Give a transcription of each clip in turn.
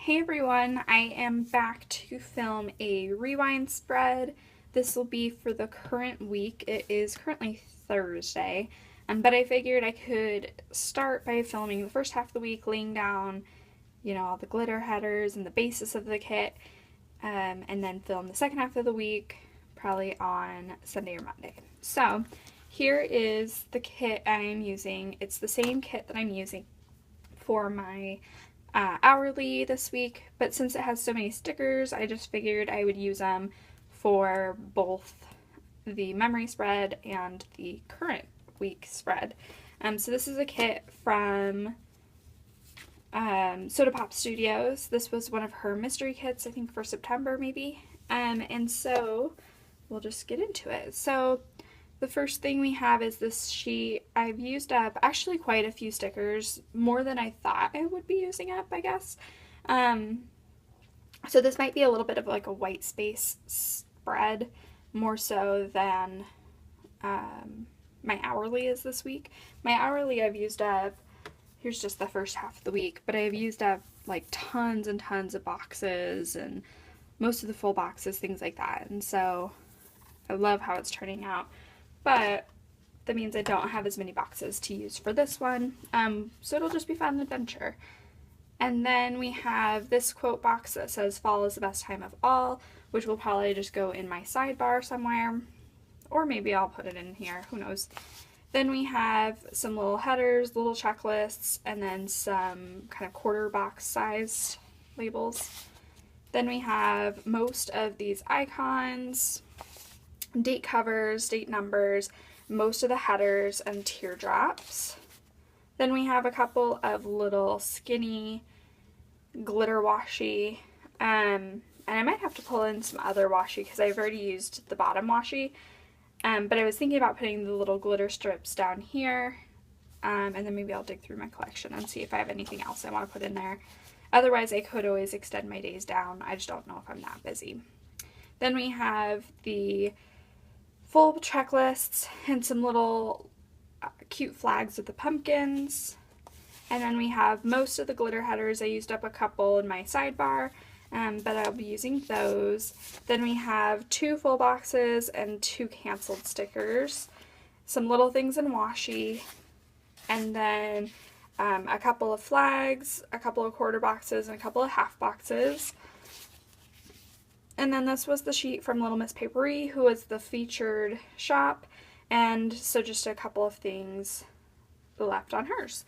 Hey everyone, I am back to film a rewind spread. This will be for the current week. It is currently Thursday, but I figured I could start by filming the first half of the week, laying down, all the glitter headers and the basis of the kit, and then film the second half of the week, probably on Sunday or Monday. So here is the kit I am using. It's the same kit that I'm using for my hourly this week, but since it has so many stickers, I just figured I would use them for both the memory spread and the current week spread. So this is a kit from Soda Pop Studios. This was one of her mystery kits, I think for September maybe, and so we'll just get into it. So the first thing we have is this sheet. I've used up actually quite a few stickers, more than I thought I would be using up, I guess. So this might be a little bit of like a white space spread, more so than my hourly is this week. My hourly I've used up, here's just the first half of the week, but I've used up like tons and tons of boxes and most of the full boxes, things like that. And so I love how it's turning out. But that means I don't have as many boxes to use for this one, so it'll just be fun and adventure. And then we have this quote box that says fall is the best time of all, which will probably just go in my sidebar somewhere, or maybe I'll put it in here, who knows. Then we have some little headers, little checklists, and then some kind of quarter box sized labels. Then we have most of these icons, date covers, date numbers, most of the headers, and teardrops. Then we have a couple of little skinny glitter washi, and I might have to pull in some other washi because I've already used the bottom washi, but I was thinking about putting the little glitter strips down here, and then maybe I'll dig through my collection and see if I have anything else I want to put in there. Otherwise, I could always extend my days down. I just don't know if I'm that busy. Then we have the full checklists and some little cute flags with the pumpkins. And then we have most of the glitter headers. I used up a couple in my sidebar, but I'll be using those. Then we have 2 full boxes and 2 canceled stickers, some little things in washi, and then a couple of flags, a couple of quarter boxes, and a couple of half boxes. And then this was the sheet from Little Miss Paperie, who was the featured shop, and so just a couple of things left on hers.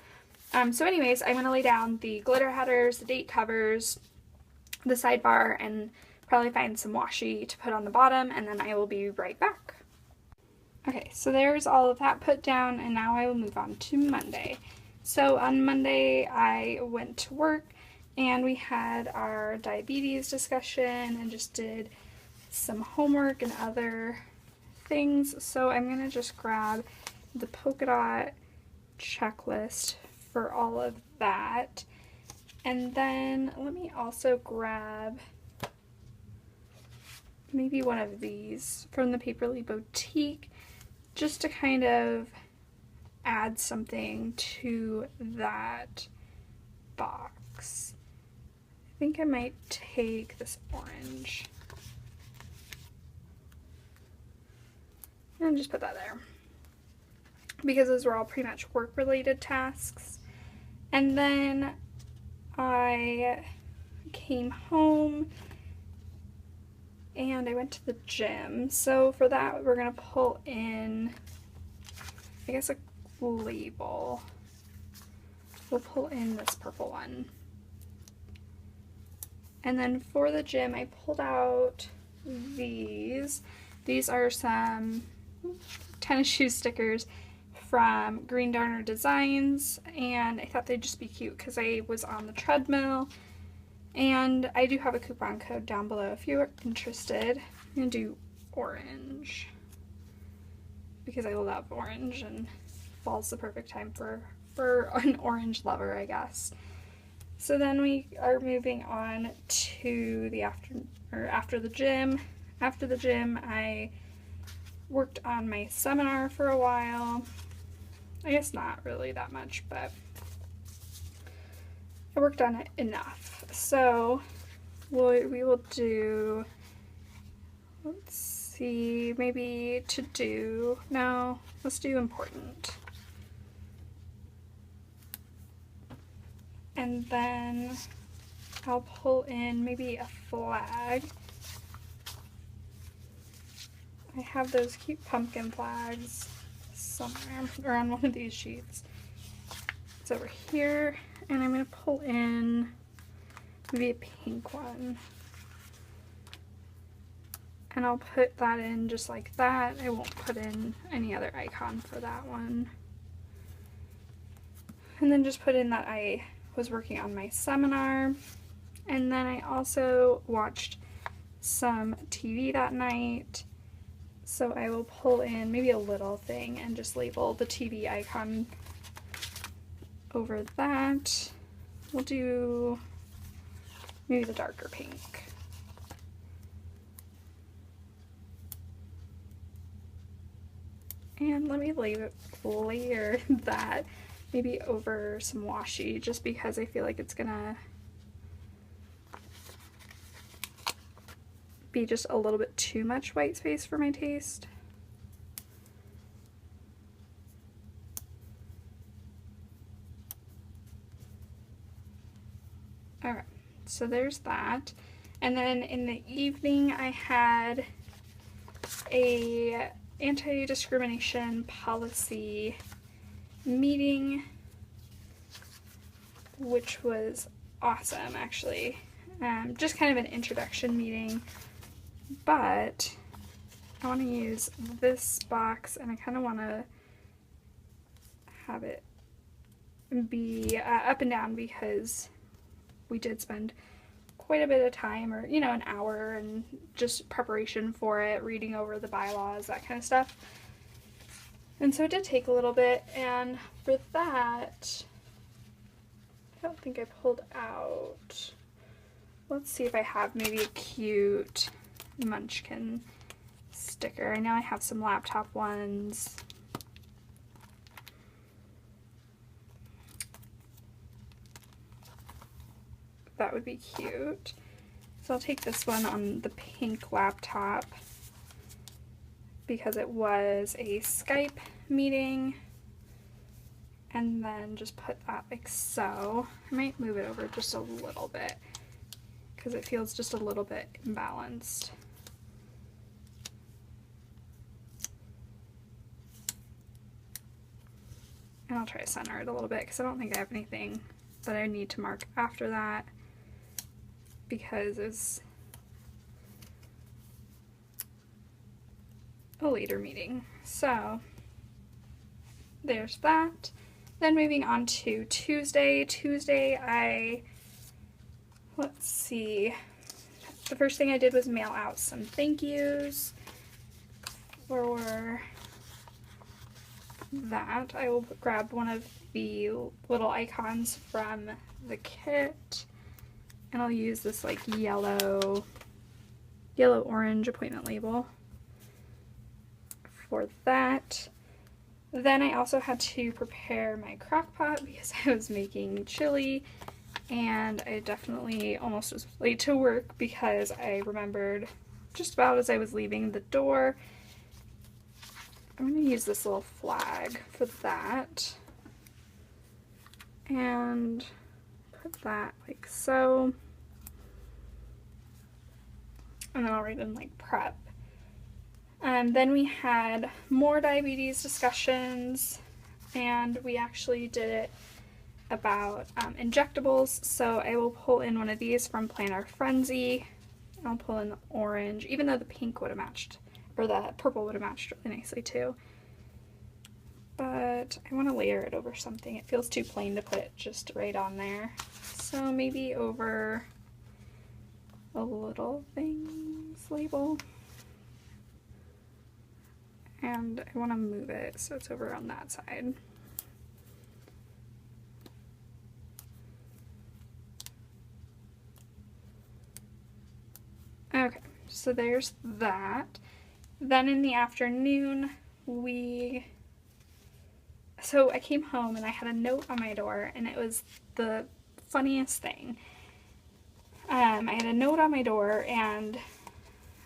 So anyways, I'm going to lay down the glitter headers, the date covers, the sidebar, and probably find some washi to put on the bottom, and then I will be right back. Okay, so there's all of that put down, and now I will move on to Monday. So on Monday, I went to work, and we had our diabetes discussion and just did some homework and other things. So I'm going to just grab the polka dot checklist for all of that. And then let me also grab maybe one of these from the Paperly Bowtique just to kind of add something to that box. I think I might take this orange and just put that there because those were all pretty much work related tasks. And then I came home and I went to the gym. So for that we're going to pull in, I guess, a label. We'll pull in this purple one. And then for the gym, I pulled out these. These are some tennis shoe stickers from Green Darner Designs, and I thought they'd just be cute because I was on the treadmill. And I do have a coupon code down below if you are interested. I'm going to do orange because I love orange, and fall's the perfect time for an orange lover, I guess. So then we are moving on to the after the gym. After the gym, I worked on my seminar for a while. I guess not really that much, but I worked on it enough. So we will do, let's see, maybe to do, no, let's do important. And then I'll pull in maybe a flag. I have those cute pumpkin flags somewhere, or on one of these sheets. It's over here, and I'm going to pull in maybe a pink one. And I'll put that in just like that. I won't put in any other icon for that one. And then just put in that I was working on my seminar. And then I also watched some TV that night. So I will pull in maybe a little thing and just label the TV icon over that. We'll do maybe the darker pink. And let me layer that maybe over some washi, just because I feel like it's gonna be just a little bit too much white space for my taste. Alright, so there's that. And then in the evening I had a anti-discrimination policy meeting, which was awesome actually. Just kind of an introduction meeting, but I want to use this box and I kind of want to have it be up and down because we did spend quite a bit of time, or an hour, and just preparation for it, reading over the bylaws, that kind of stuff. And so it did take a little bit, and for that, I don't think I pulled out. Let's see if I have maybe a cute Munchkin sticker. I know I have some laptop ones. That would be cute. So I'll take this one on the pink laptop because it was a Skype meeting, and then just put that like so. I might move it over just a little bit because it feels just a little bit imbalanced. And I'll try to center it a little bit because I don't think I have anything that I need to mark after that, because it's a later meeting. So there's that. Then moving on to Tuesday. Let's see, the first thing I did was mail out some thank yous for that. I will grab one of the little icons from the kit, and I'll use this like yellow orange appointment label for that. Then I also had to prepare my crock pot because I was making chili, and I definitely almost was late to work because I remembered just about as I was leaving the door. I'm going to use this little flag for that and put that like so, and then I'll write in like prep. Then we had more diabetes discussions, and we actually did it about injectables. So I will pull in one of these from Planner Frenzy, and I'll pull in the orange, even though the pink would have matched, or the purple would have matched really nicely too. But I want to layer it over something. It feels too plain to put it just right on there. So maybe over a little things label. And I want to move it so it's over on that side. Okay, so there's that. Then in the afternoon, so I came home and I had a note on my door, and it was the funniest thing. I had a note on my door, and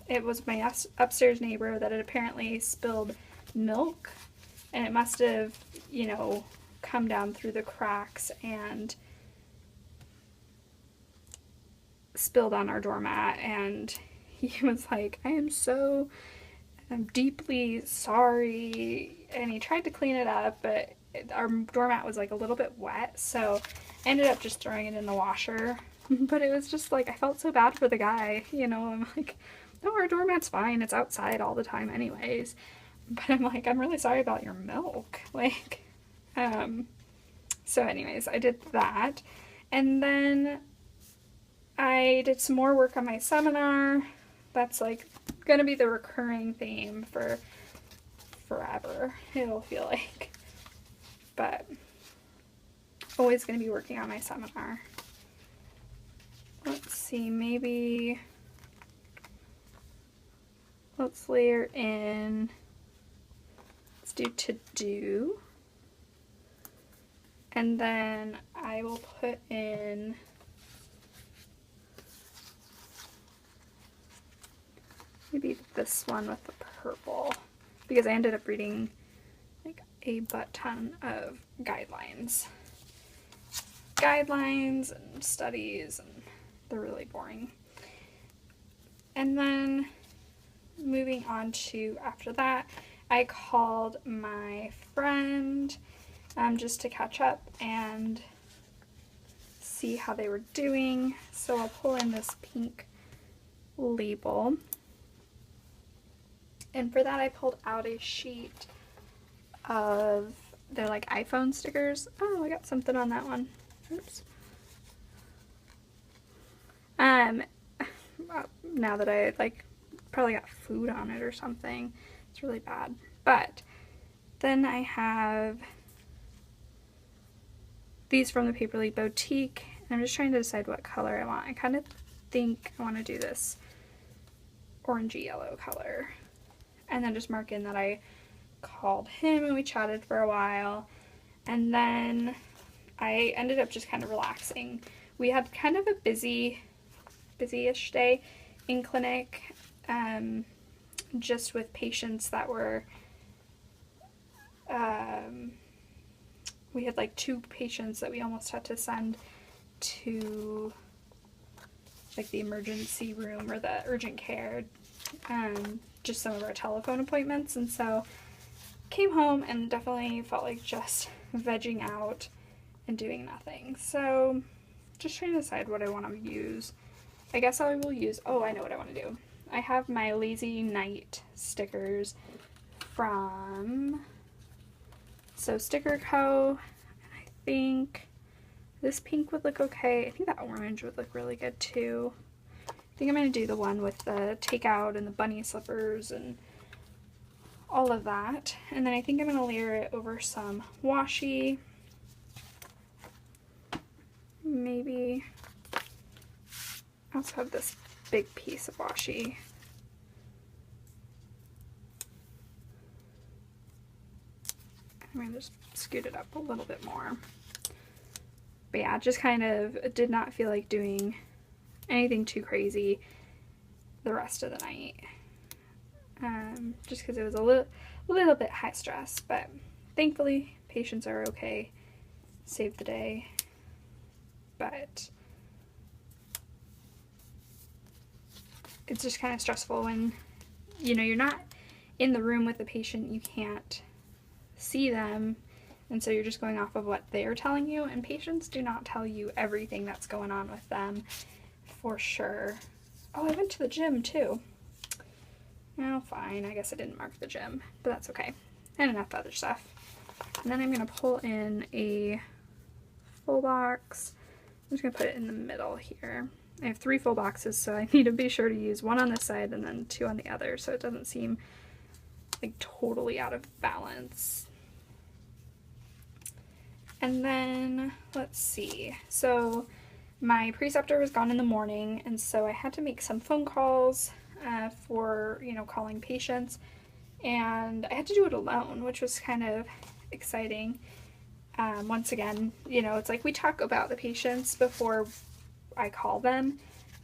it was my upstairs neighbor that had apparently spilled milk, and it must have, you know, come down through the cracks and spilled on our doormat. And he was like, I'm deeply sorry, and he tried to clean it up, but our doormat was like a little bit wet, so I ended up just throwing it in the washer. But it was just like, I felt so bad for the guy, you know. I'm like, no, our doormat's fine, it's outside all the time anyways. But I'm like, I'm really sorry about your milk, like, so anyways, I did that, and then I did some more work on my seminar. That's like gonna be the recurring theme for forever, it'll feel like. But always gonna be working on my seminar. Let's see, maybe let's layer in, let's do to do, and then I will put in maybe this one with the purple, because I ended up reading like a butt ton of guidelines and studies, and they're really boring. And then moving on to after that, I called my friend just to catch up and see how they were doing. So I'll pull in this pink label. And for that, I pulled out a sheet of, they're like iPhone stickers. Oh, I got something on that one. Oops. Now that I like probably got food on it or something, it's really bad. But then I have these from the Paperly Bowtique, and I'm just trying to decide what color I want. I kind of think I want to do this orangey yellow color. And then just mark in that I called him and we chatted for a while. And then I ended up just kind of relaxing. We had kind of a busy-ish day in clinic, just with patients that were, we had like 2 patients that we almost had to send to like the emergency room or the urgent care, just some of our telephone appointments. And so came home and definitely felt like just vegging out and doing nothing. So just trying to decide what I want to use. I guess I will use, oh, I know what I want to do. I have my Lazy Night stickers from Jlynnstickerco, and I think this pink would look okay. I think that orange would look really good too. I think I'm going to do the one with the takeout and the bunny slippers and all of that. And then I think I'm going to layer it over some washi. Maybe I also have this big piece of washi. I'm going to just scoot it up a little bit more. But yeah, just kind of did not feel like doing anything too crazy the rest of the night. Just because it was a little bit high stress, but thankfully patients are okay, saved the day. But it's just kind of stressful when, you know, you're not in the room with the patient, you can't see them, and so you're just going off of what they're telling you, and patients do not tell you everything that's going on with them, for sure. Oh, I went to the gym too. Oh, fine, I guess I didn't mark the gym, but that's okay. And enough other stuff. And then I'm going to pull in a full box. I'm just going to put it in the middle here. I have 3 full boxes, so I need to be sure to use 1 on this side and then 2 on the other, so it doesn't seem like totally out of balance. And then, let's see. So my preceptor was gone in the morning, and so I had to make some phone calls for, you know, calling patients, and I had to do it alone, which was kind of exciting. Once again, you know, it's like we talk about the patients before I call them,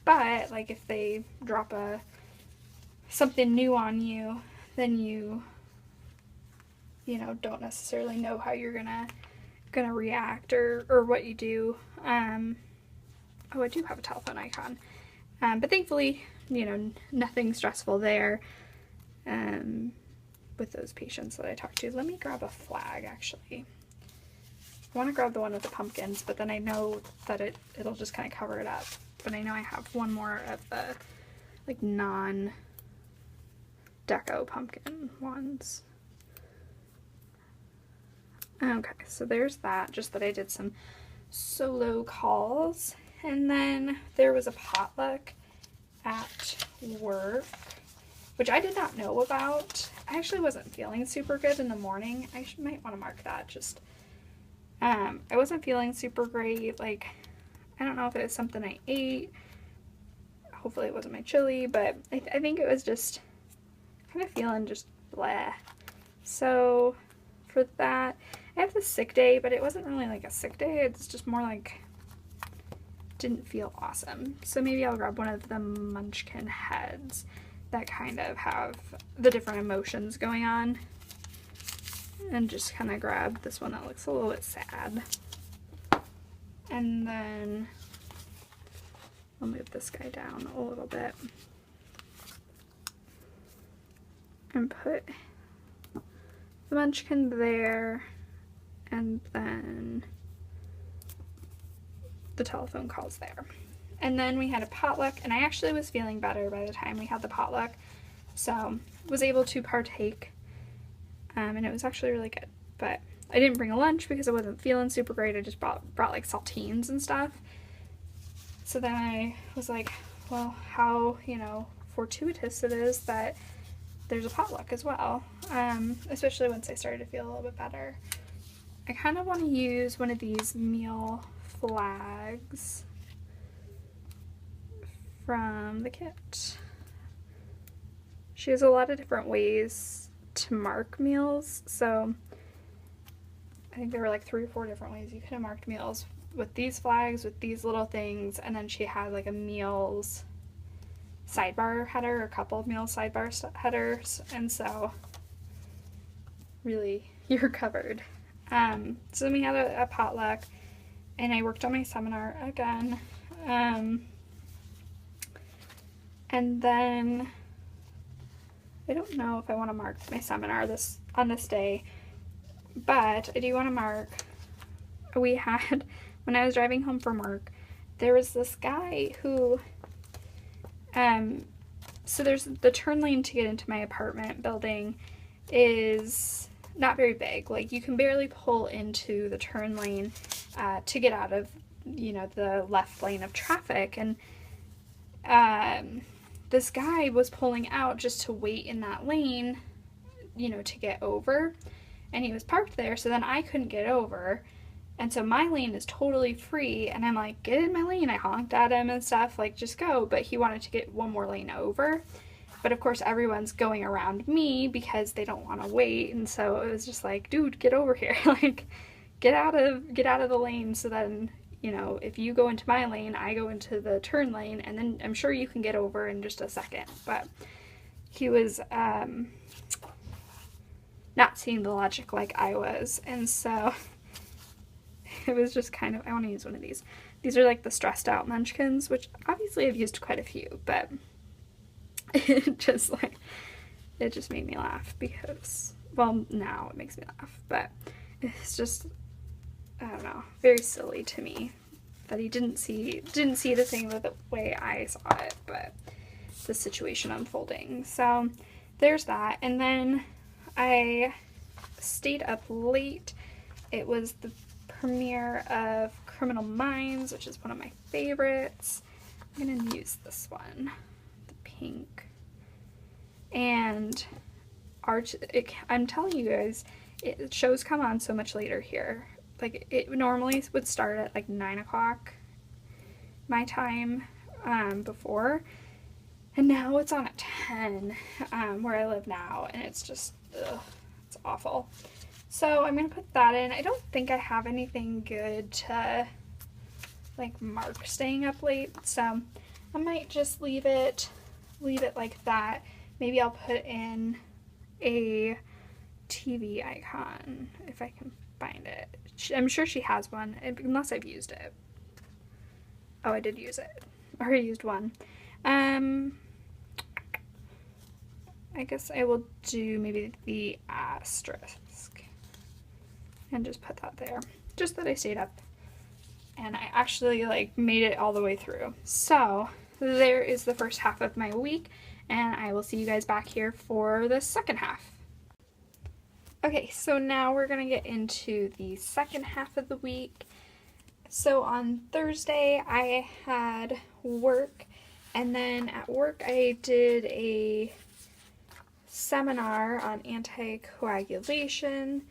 but like if they drop something new on you, then you know, don't necessarily know how you're gonna react or what you do. Oh, I do have a telephone icon. But thankfully, you know, nothing stressful there with those patients that I talked to. Let me grab a flag, actually. I want to grab the one with the pumpkins, but then I know that it'll just kind of cover it up. But I know I have one more of the, like, non-deco pumpkin ones. Okay, so there's that, just that I did some solo calls. And then there was a potluck at work, which I did not know about. I actually wasn't feeling super good in the morning. I might want to mark that. Just, I wasn't feeling super great. Like, I don't know if it was something I ate. Hopefully it wasn't my chili, but I think it was just kind of feeling just bleh. So for that, I have the sick day, but it wasn't really like a sick day. It's just more like didn't feel awesome. So maybe I'll grab one of the munchkin heads that kind of have the different emotions going on, and just kind of grab this one that looks a little bit sad. And then I'll move this guy down a little bit and put the munchkin there, and then the telephone calls there. And then we had a potluck, and I actually was feeling better by the time we had the potluck, so was able to partake, and it was actually really good. But I didn't bring a lunch because I wasn't feeling super great. I just brought like saltines and stuff. So then I was like, well, how, you know, fortuitous it is that there's a potluck as well, especially once I started to feel a little bit better. I kind of want to use one of these meal flags from the kit. She has a lot of different ways to mark meals, so I think there were like 3 or 4 different ways you could have marked meals with these flags, with these little things, and then she had like a meals sidebar header, a couple of meal sidebar headers, and so really you're covered. So then we had a potluck, and I worked on my seminar again, and then I don't know if I want to mark my seminar on this day, but I do want to mark, we had, when I was driving home from work, there was this guy who, so there's the turn lane to get into my apartment building is not very big. Like, you can barely pull into the turn lane to get out of, you know, the left lane of traffic. And this guy was pulling out just to wait in that lane, you know, to get over. And he was parked there, so then I couldn't get over. And so my lane is totally free, and I'm like, get in my lane. I honked at him and stuff, like, just go. But he wanted to get one more lane over. But of course everyone's going around me because they don't want to wait, and so it was just like, dude, get over here. Like, get out of the lane, so then, you know, if you go into my lane, I go into the turn lane, and then I'm sure you can get over in just a second. But he was not seeing the logic like I was, and so it was just kind of, I want to use one of these. These are like the stressed out munchkins, which obviously I've used quite a few, but it just made me laugh because, well, now it makes me laugh, but it's just, I don't know, very silly to me that he didn't see the thing the way I saw it, but the situation unfolding. So there's that. And then I stayed up late. It was the premiere of Criminal Minds, which is one of my favorites. I'm gonna use this one, the pink. And I'm telling you guys, shows come on so much later here. Like, it normally would start at like 9 o'clock my time before, and now it's on at 10 where I live now, and it's just, ugh, it's awful. So I'm gonna put that in. I don't think I have anything good to like mark staying up late, so I might just leave it like that. Maybe I'll put in a TV icon if I can find it. I'm sure she has one, unless I've used it. Oh, I did use it. I already used one. I guess I will do maybe the asterisk and just put that there. Just that I stayed up and I actually like made it all the way through. So there is the first half of my week, and I will see you guys back here for the second half. Okay, so now we're gonna get into the second half of the week. So on Thursday I had work, and then at work I did a seminar on anticoagulation,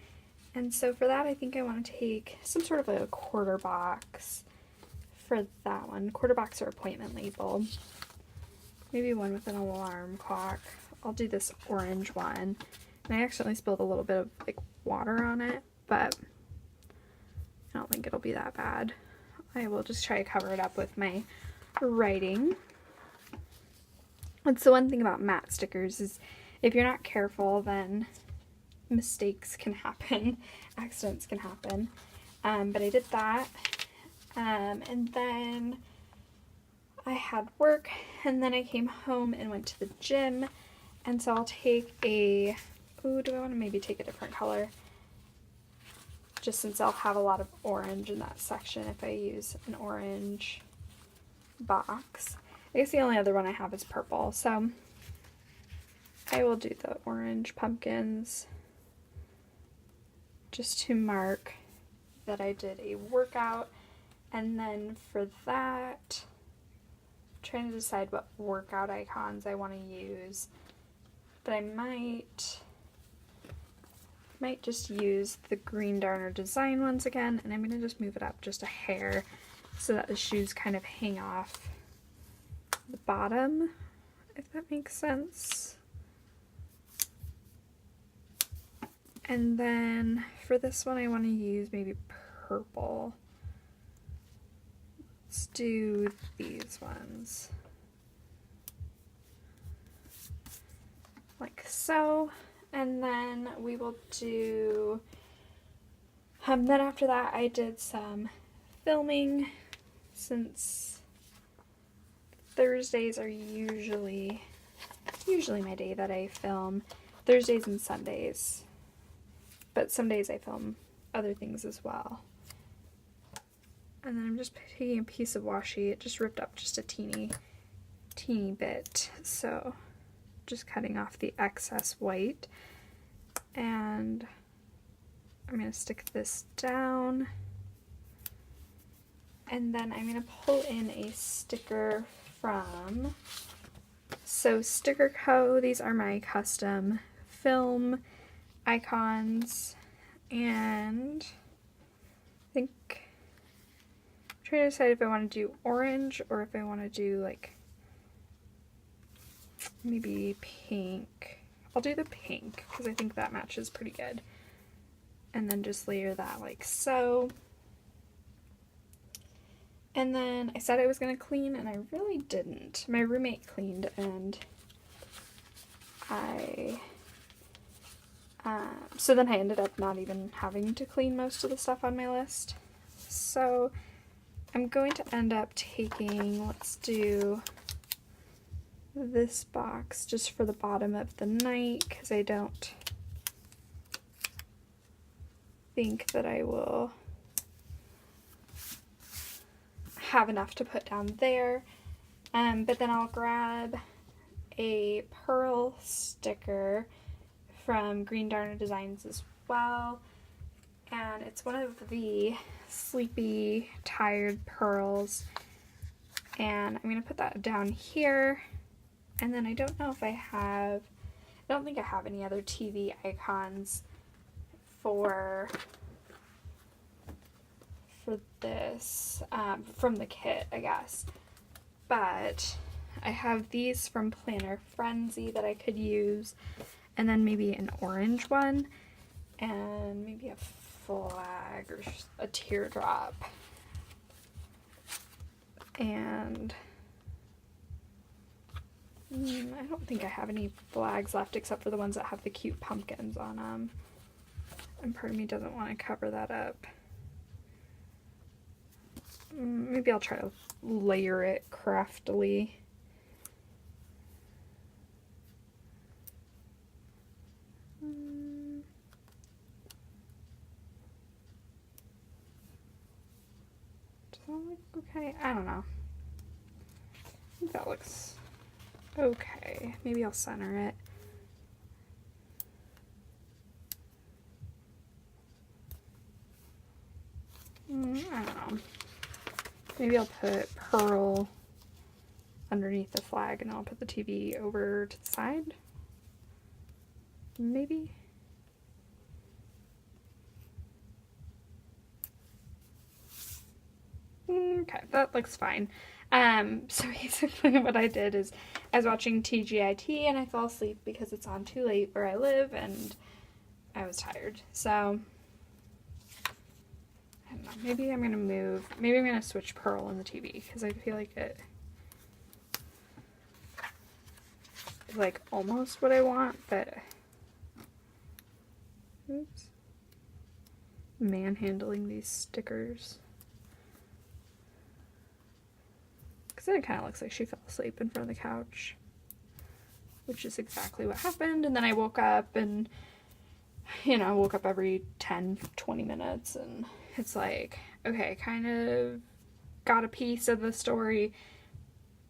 and so for that I think I want to take some sort of a quarter box for that one. Quarter box or appointment label. Maybe one with an alarm clock. I'll do this orange one. And I accidentally spilled a little bit of like water on it, but I don't think it'll be that bad. I will just try to cover it up with my writing. That's the one thing about matte stickers is if you're not careful, then mistakes can happen, accidents can happen. But I did that, and then I had work, and then I came home and went to the gym, and so I'll take a, ooh, do I want to maybe take a different color? Just since I'll have a lot of orange in that section if I use an orange box. I guess the only other one I have is purple, so I will do the orange pumpkins just to mark that I did a workout. And then for that, I'm trying to decide what workout icons I want to use, but I might just use the green darner design ones again, and I'm going to just move it up just a hair so that the shoes kind of hang off the bottom, if that makes sense. And then for this one I want to use maybe purple. Let's do these ones. Like so. And then we will do, then after that I did some filming, since Thursdays are usually my day that I film. Thursdays and Sundays. But some days I film other things as well. And then I'm just taking a piece of washi. It just ripped up just a teeny bit. So just cutting off the excess white. And I'm going to stick this down. And then I'm going to pull in a sticker from Jlynnstickerco. These are my custom film icons, and I think I'm trying to decide if I want to do orange or if I want to do like maybe pink. I'll do the pink because I think that matches pretty good, and then just layer that like so. And then I said I was going to clean, and I really didn't. My roommate cleaned, and so then I ended up not even having to clean most of the stuff on my list. So I'm going to end up taking, let's do this box just for the bottom of the night, because I don't think that I will have enough to put down there. But then I'll grab a pearl sticker from Green Darner Designs as well, and it's one of the sleepy tired pearls, and I'm going to put that down here. And then I don't know if I don't think I have any other TV icons for this from the kit, I guess, but I have these from Planner Frenzy that I could use, and then maybe an orange one, and maybe a flag or a teardrop. And I don't think I have any flags left except for the ones that have the cute pumpkins on them. And part of me doesn't want to cover that up. Maybe I'll try to layer it craftily. Does that look okay? I don't know. I think that looks okay. Maybe I'll center it. I don't know. Maybe I'll put pearl underneath the flag and I'll put the TV over to the side. Maybe. Okay, that looks fine. So basically what I did is I was watching TGIT and I fell asleep because it's on too late where I live and I was tired. So I don't know, maybe I'm gonna switch pearl on the TV because I feel like it is like almost what I want, but oops. Manhandling these stickers. Because then it kind of looks like she fell asleep in front of the couch, which is exactly what happened. And then I woke up and, you know, woke up every 10-20 minutes and it's like, okay, kind of got a piece of the story,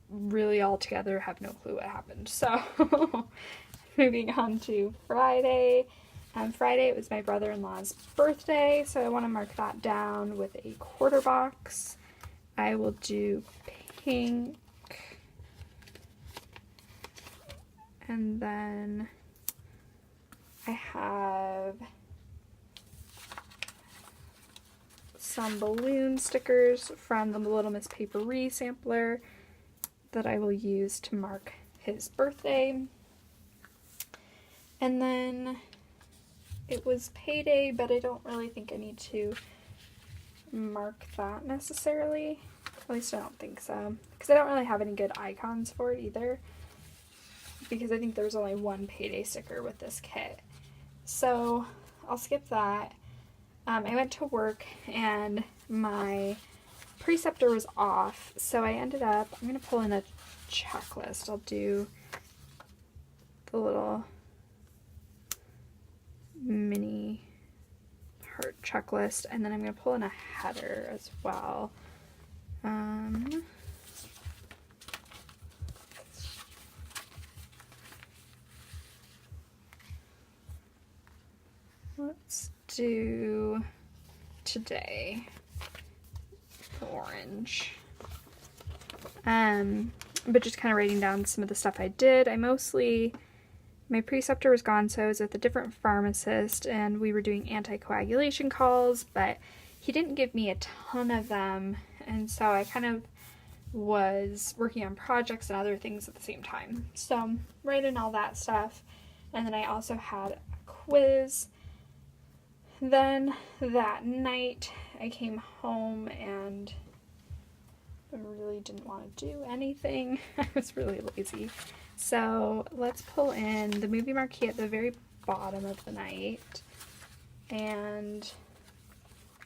really all together, have no clue what happened. So moving on to Friday. Friday it was my brother-in-law's birthday, so I want to mark that down with a quarter box. I will do pink, and then I have some balloon stickers from the Little Miss Paperie sampler that I will use to mark his birthday. And then it was payday, but I don't really think I need to mark that necessarily. At least I don't think so. Because I don't really have any good icons for it either. Because I think there's only one payday sticker with this kit. So I'll skip that. I went to work and my preceptor was off. So I ended up, I'm going to pull in a checklist. I'll do the little mini heart checklist, and then I'm going to pull in a header as well. Let's do today orange. But just kind of writing down some of the stuff I did. My preceptor was gone, so I was with a different pharmacist and we were doing anticoagulation calls, but he didn't give me a ton of them, and so I kind of was working on projects and other things at the same time. So writing all that stuff, and then I also had a quiz. Then that night I came home and I really didn't want to do anything. I was really lazy. So let's pull in the movie marquee at the very bottom of the night. And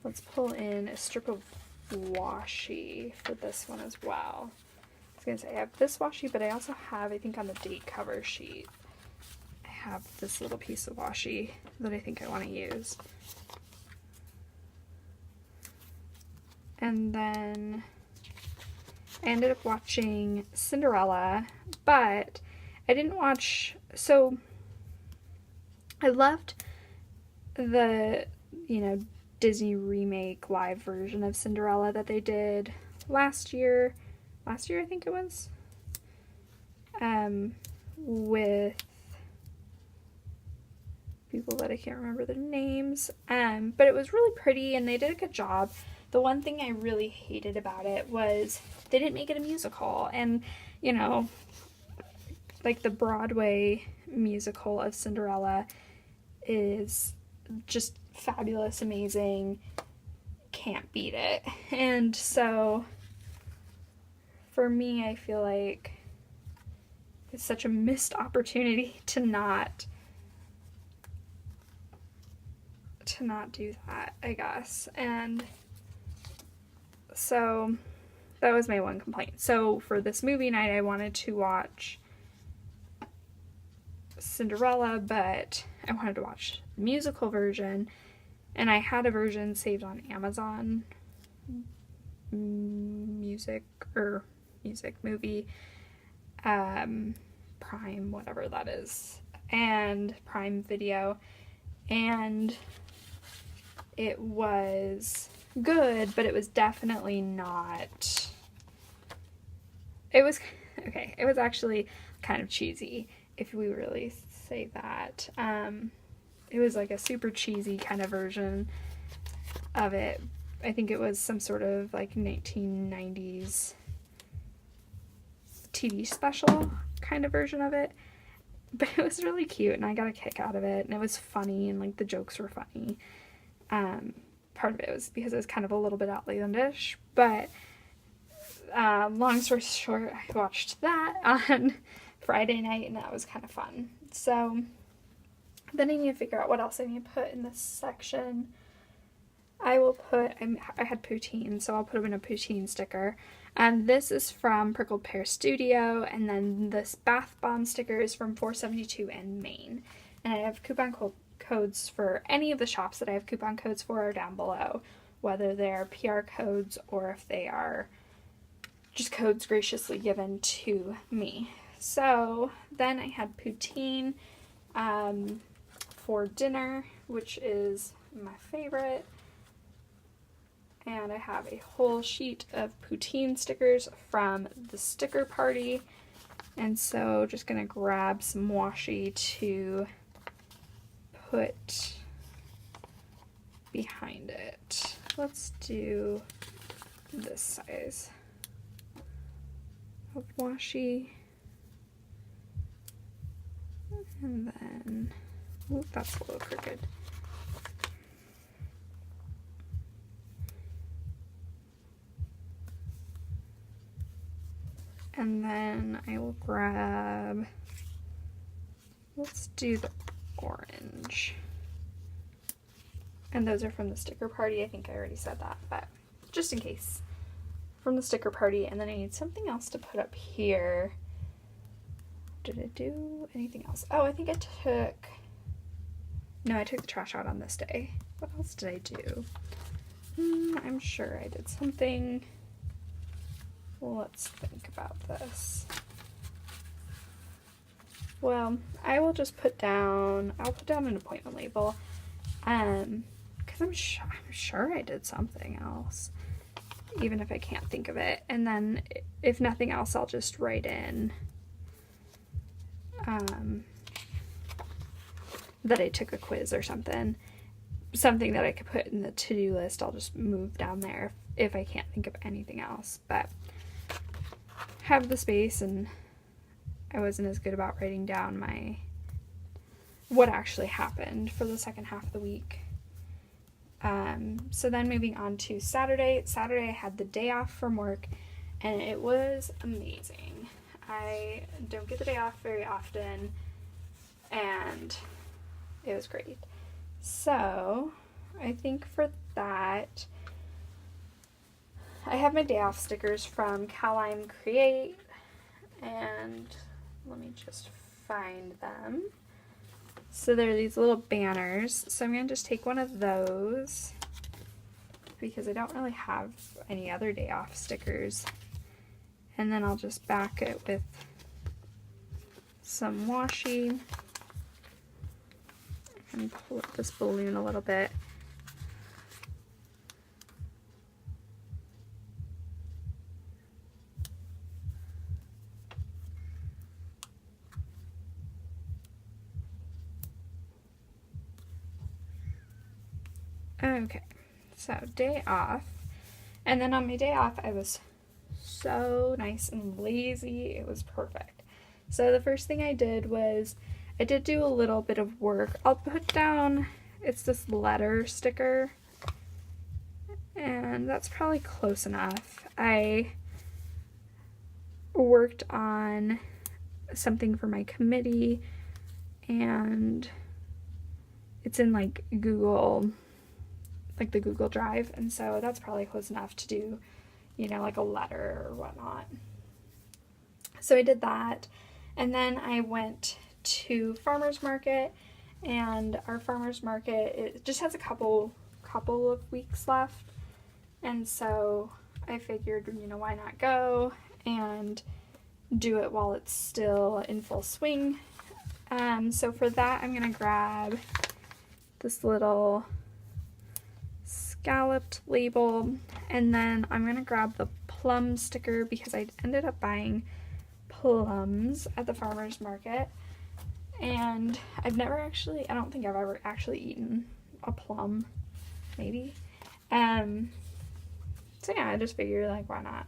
let's pull in a strip of washi for this one as well. I was going to say I have this washi, but I also have, I think on the date cover sheet, I have this little piece of washi that I think I want to use. And then I ended up watching Cinderella, but I didn't watch, so I loved the, Disney remake live version of Cinderella that they did last year I think it was, with people that I can't remember their names, but it was really pretty and they did a good job. The one thing I really hated about it was they didn't make it a musical, and like the Broadway musical of Cinderella is just fabulous, amazing, can't beat it. And so for me, I feel like it's such a missed opportunity to not do that, I guess. And so that was my one complaint. So for this movie night, I wanted to watch Cinderella, but I wanted to watch the musical version, and I had a version saved on Amazon Music movie, Prime, whatever that is, and Prime Video, and it was good, but it was definitely not, it was actually kind of cheesy, if we really say that. It was like a super cheesy kind of version of it. I think it was some sort of like 1990s TV special kind of version of it, but it was really cute and I got a kick out of it, and it was funny, and like the jokes were funny. Part of it was because it was kind of a little bit outlandish, but long story short, I watched that on Friday night, and that was kind of fun. So then I need to figure out what else I need to put in this section. I had poutine, so I'll put them in a poutine sticker. And this is from Prickled Pear Studio, and then this bath bomb sticker is from 472 in Maine. And I have coupon codes for any of the shops that I have coupon codes for are down below, whether they're PR codes or if they are just codes graciously given to me. So then I had poutine for dinner, which is my favorite. And I have a whole sheet of poutine stickers from the sticker party. And so just going to grab some washi to put behind it. Let's do this size of washi. And then, oop, that's a little crooked. And then I will grab, let's do the orange. And those are from the sticker party. I think I already said that, but just in case. From the sticker party. And then I need something else to put up here. Did I do anything else? Oh, I think I took the trash out on this day. What else did I do? I'm sure I did something. Let's think about this. Well, I will just put down an appointment label, because I'm sure I did something else, even if I can't think of it. And then if nothing else, I'll just write in that I took a quiz or something that I could put in the to-do list. I'll just move down there if I can't think of anything else, but have the space, and I wasn't as good about writing down what actually happened for the second half of the week. So then moving on to Saturday. Saturday I had the day off from work, and it was amazing. I don't get the day off very often, and it was great. So I think for that, I have my day off stickers from Calime Create, and let me just find them. So they're these little banners. So I'm going to just take one of those because I don't really have any other day off stickers. And then I'll just back it with some washi and pull up this balloon a little bit. Okay, so day off, and then on my day off I was so nice and lazy. It was perfect. So the first thing I did was I did do a little bit of work. I'll put down, it's this letter sticker, and that's probably close enough. I worked on something for my committee, and it's in like Google, like the Google Drive, and so that's probably close enough to do, you know, like a letter or whatnot. So I did that, and then I went to farmer's market, and our farmer's market, it just has a couple of weeks left, and so I figured, you know, why not go and do it while it's still in full swing. So for that, I'm gonna grab this little scalloped label, and then I'm gonna grab the plum sticker because I ended up buying plums at the farmer's market, and I've never actually, I don't think I've ever actually eaten a plum, maybe. So yeah, I just figured, like, why not?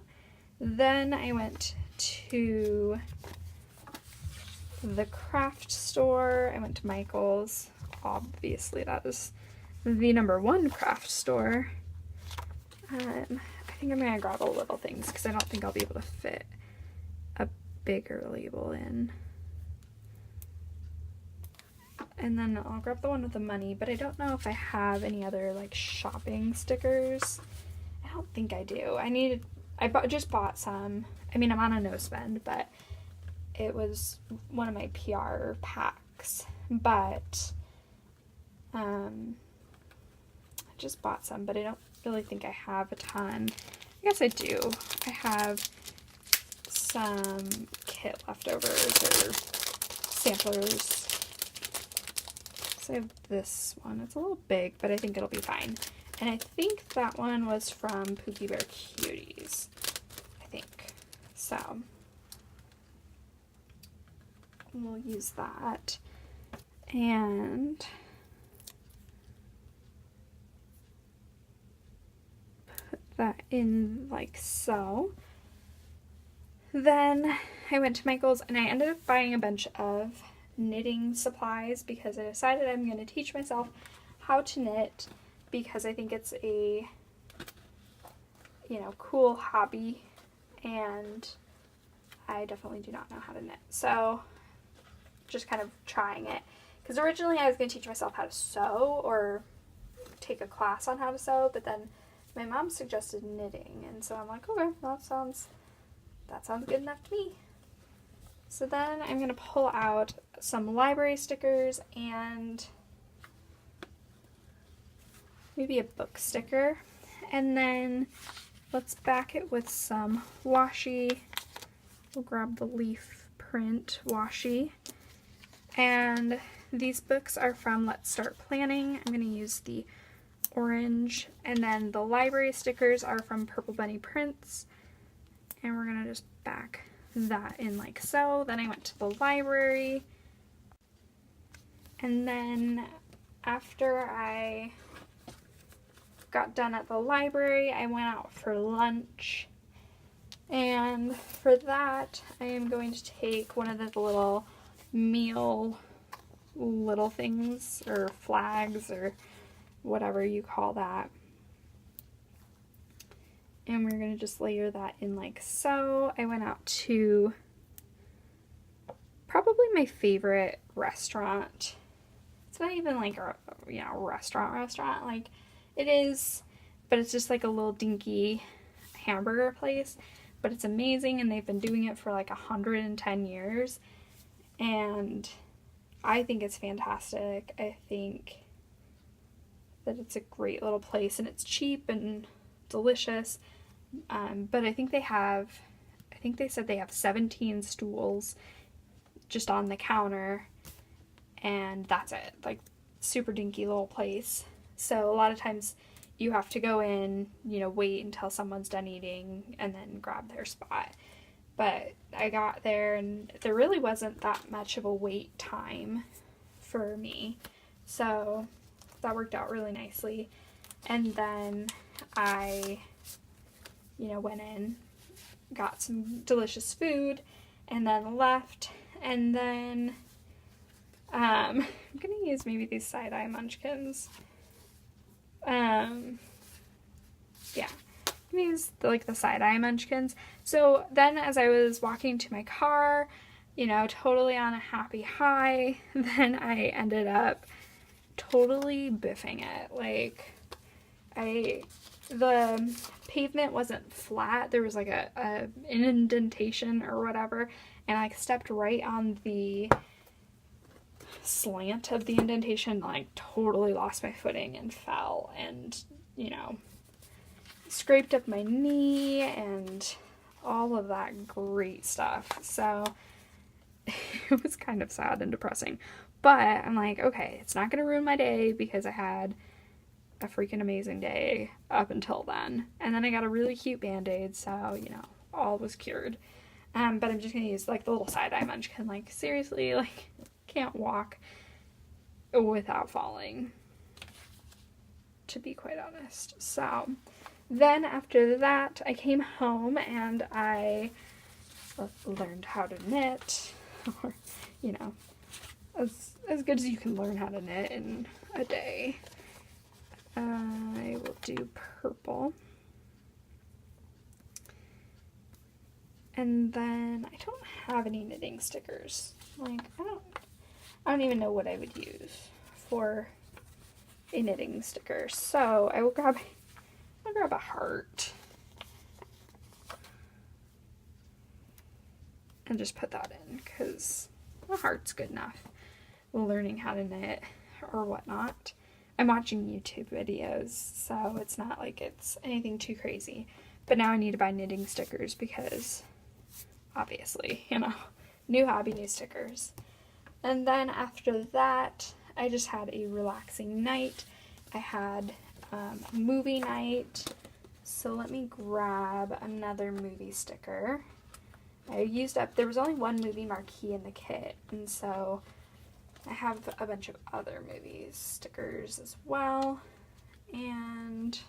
Then I went to the craft store. I went to Michael's. Obviously, that is the #1 craft store. I think I'm gonna grab all little things because I don't think I'll be able to fit a bigger label in. And then I'll grab the one with the money, but I don't know if I have any other like shopping stickers. I don't think I do. Just bought some. I mean, I'm on a no spend, but it was one of my PR packs. But I just bought some, but I don't really think I have a ton. I guess I do. I have some kit leftovers or samplers. So I have this one. It's a little big, but I think it'll be fine. And I think that one was from Pookie Bear Cuties. I think. So we'll use that. And put that in like so. Then I went to Michael's and I ended up buying a bunch of knitting supplies because I decided I'm going to teach myself how to knit because I think it's a, you know, cool hobby, and I definitely do not know how to knit. So just kind of trying it, because originally I was going to teach myself how to sew or take a class on how to sew, but then my mom suggested knitting, and so I'm like, okay, that sounds good enough to me. So then I'm going to pull out some library stickers and maybe a book sticker, and then let's back it with some washi. We'll grab the leaf print washi, and these books are from Let's Start Planning. I'm going to use the orange, and then the library stickers are from Purple Bunny Prints, and we're going to just back that in like so. Then I went to the library, and then after I got done at the library, I went out for lunch, and for that I am going to take one of the little meal little things or flags or whatever you call that, and we're going to just layer that in like so. I went out to probably my favorite restaurant. It's not even like a, you know, restaurant, like it is, but it's just like a little dinky hamburger place, but it's amazing, and they've been doing it for like 110 years, and I think it's fantastic. I think that it's a great little place, and it's cheap and delicious, but I think they said they have 17 stools just on the counter, and that's it. Like, super dinky little place. So a lot of times you have to go in, you know, wait until someone's done eating and then grab their spot. But I got there and there really wasn't that much of a wait time for me. So that worked out really nicely. And then I, you know, went in, got some delicious food, and then left. And then I'm going to use maybe these side-eye munchkins. Yeah, use the side-eye munchkins. So then as I was walking to my car, you know, totally on a happy high. Then I ended up totally biffing it. Like, the pavement wasn't flat. There was like an indentation or whatever, and I stepped right on the slant of the indentation, like totally lost my footing and fell, and, you know, scraped up my knee and all of that great stuff. So it was kind of sad and depressing, but I'm like, okay, it's not gonna ruin my day because I had a freaking amazing day up until then. And then I got a really cute band-aid, so, you know, all was cured. But I'm just gonna use like the little side-eye munchkin. Like, seriously, like, can't walk without falling, to be quite honest. So then after that, I came home and I learned how to knit, or, you know, as good as you can learn how to knit in a day. I will do purple. And then I don't have any knitting stickers. Like, I don't even know what I would use for a knitting sticker. So I'll grab a heart and just put that in, because a heart's good enough. Learning how to knit or whatnot. I'm watching YouTube videos, so it's not like it's anything too crazy. But now I need to buy knitting stickers because, obviously, you know, new hobby, new stickers. And then after that, I just had a relaxing night. I had a movie night. So let me grab another movie sticker. I used up, there was only one movie marquee in the kit, and so I have a bunch of other movie stickers as well. And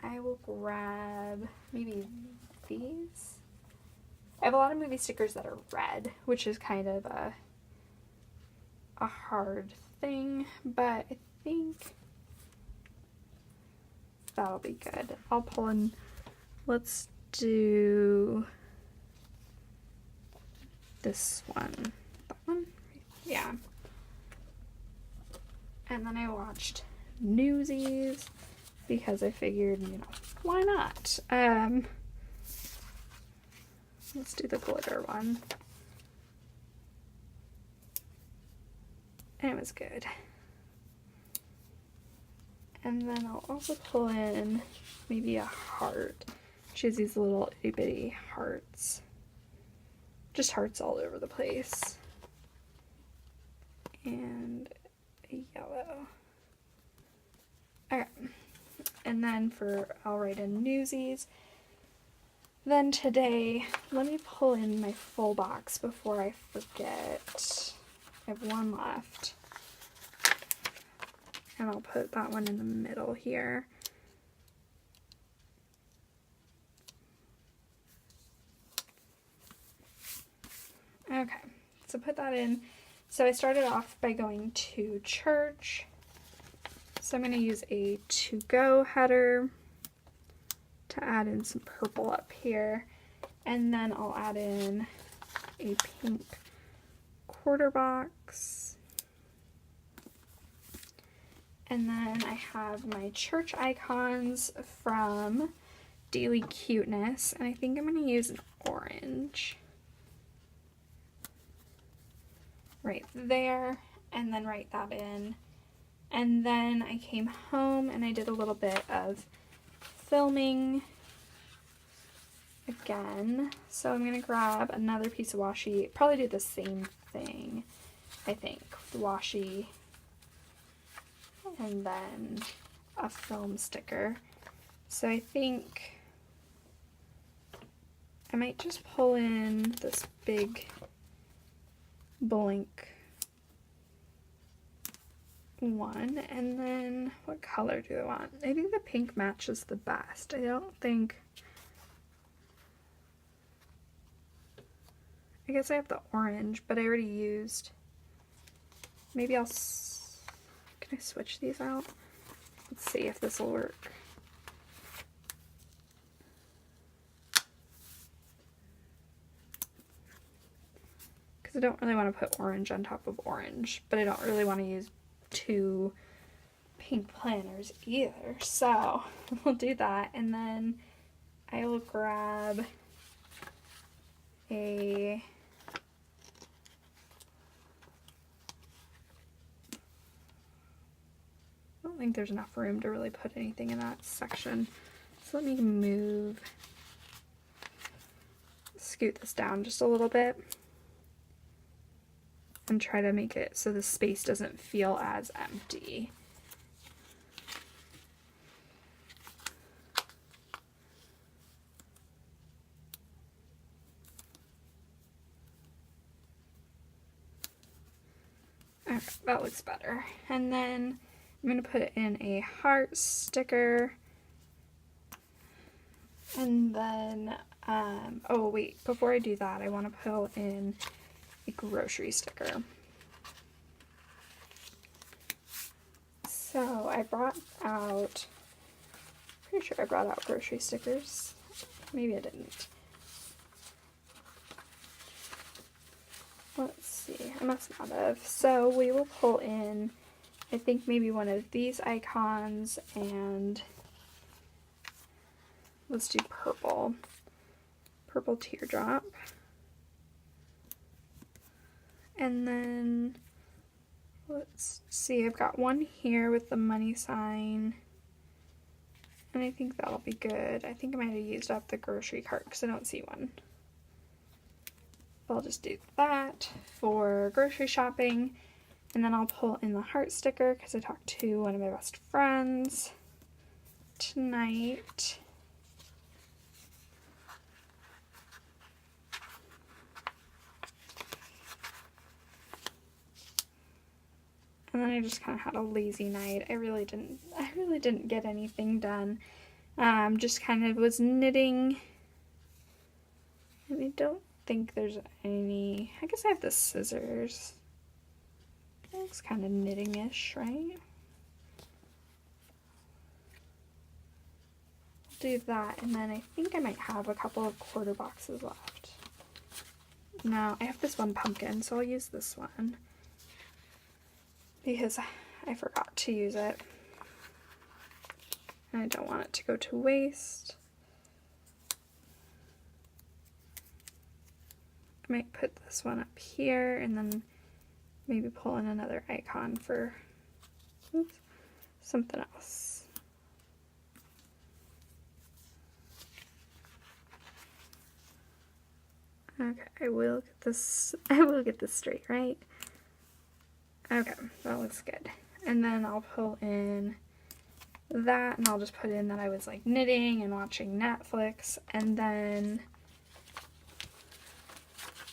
I will grab maybe these. I have a lot of movie stickers that are red, which is kind of a hard thing, but I think that'll be good. I'll pull in, let's do this one. That one? Yeah. And then I watched Newsies because I figured, you know, why not? Let's do the glitter one. And it was good. And then I'll also pull in maybe a heart. She has these little itty bitty hearts. Just hearts all over the place. And a yellow. Okay. And then I'll write in Newsies. Then today, let me pull in my full box before I forget. I have one left. And I'll put that one in the middle here. Okay, so put that in. So I started off by going to church. So I'm going to use a to-go header to add in some purple up here. And then I'll add in a pink quarter box. And then I have my church icons from Daily Cuteness. And I think I'm going to use an orange right there, and then write that in. And then I came home and I did a little bit of filming again. So I'm going to grab another piece of washi, probably do the same thing, I think. Washi, and then a film sticker. So I think I might just pull in this big blank one, and then what color do I want? I think the pink matches the best. I guess I have the orange, but I already used, maybe can I switch these out? Let's see if this will work. because I don't really want to put orange on top of orange, but I don't really want to use 2 pink planners either. So we'll do that, and then I will grab a I don't think there's enough room to really put anything in that section. So let me scoot this down just a little bit and try to make it so the space doesn't feel as empty. Okay, that looks better. And then I'm going to put it in a heart sticker. And then, oh wait, before I do that, I want to put in a grocery sticker. So I brought out, pretty sure I brought out grocery stickers. Maybe I didn't. Let's see, I must not have. So we will pull in, I think maybe one of these icons, and let's do purple. Purple teardrop. And then, let's see, I've got one here with the money sign. And I think that'll be good. I think I might have used up the grocery cart because I don't see one. I'll just do that for grocery shopping. And then I'll pull in the heart sticker because I talked to one of my best friends tonight. And then I just kind of had a lazy night. I really didn't get anything done. Just kind of was knitting. And I don't think there's any, I guess I have the scissors. It looks kind of knitting-ish, right? I'll do that, and then I think I might have a couple of quarter boxes left. No, I have this one pumpkin, so I'll use this one because I forgot to use it. And I don't want it to go to waste. I might put this one up here and then maybe pull in another icon for something else. Okay, I will get this straight, right? Okay, that looks good. And then I'll pull in that, and I'll just put in that I was like knitting and watching Netflix. And then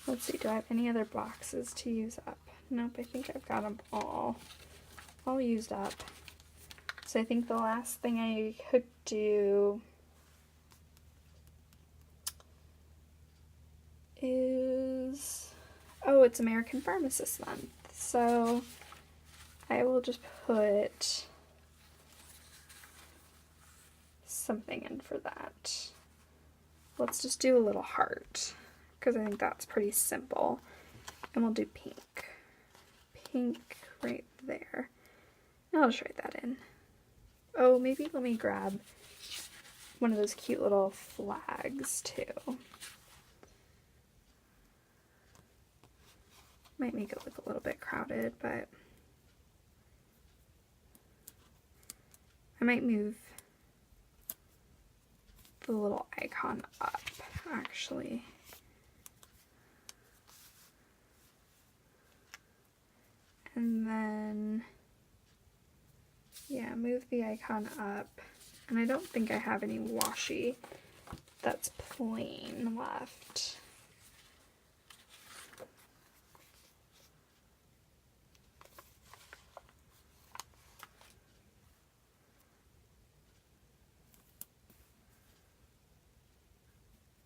let's see, do I have any other boxes to use up? Nope, I think I've got them all used up. So I think the last thing I could do is, oh, it's American Pharmacist Month. So I will just put something in for that. Let's just do a little heart because I think that's pretty simple. And we'll do pink. Pink right there. And I'll just write that in. Oh, maybe let me grab one of those cute little flags too. Might make it look a little bit crowded, but I might move the little icon up, actually. And then, yeah, move the icon up. And I don't think I have any washi that's plain left.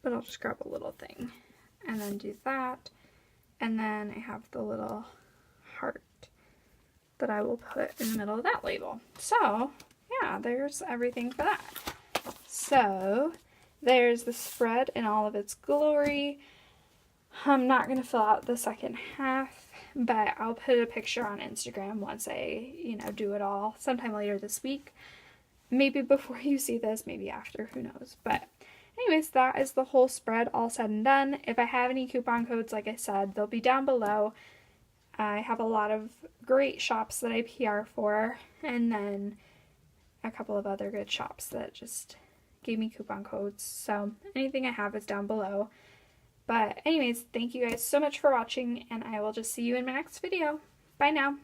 But I'll just grab a little thing and then do that. And then I have the little heart that I will put in the middle of that label. So yeah, there's everything for that. So there's the spread in all of its glory. I'm not going to fill out the second half, but I'll put a picture on Instagram once I, do it all sometime later this week. Maybe before you see this, maybe after, who knows. But anyways, that is the whole spread all said and done. If I have any coupon codes, like I said, they'll be down below. I have a lot of great shops that I PR for, and then a couple of other good shops that just gave me coupon codes. So anything I have is down below. But anyways, thank you guys so much for watching, and I will just see you in my next video. Bye now.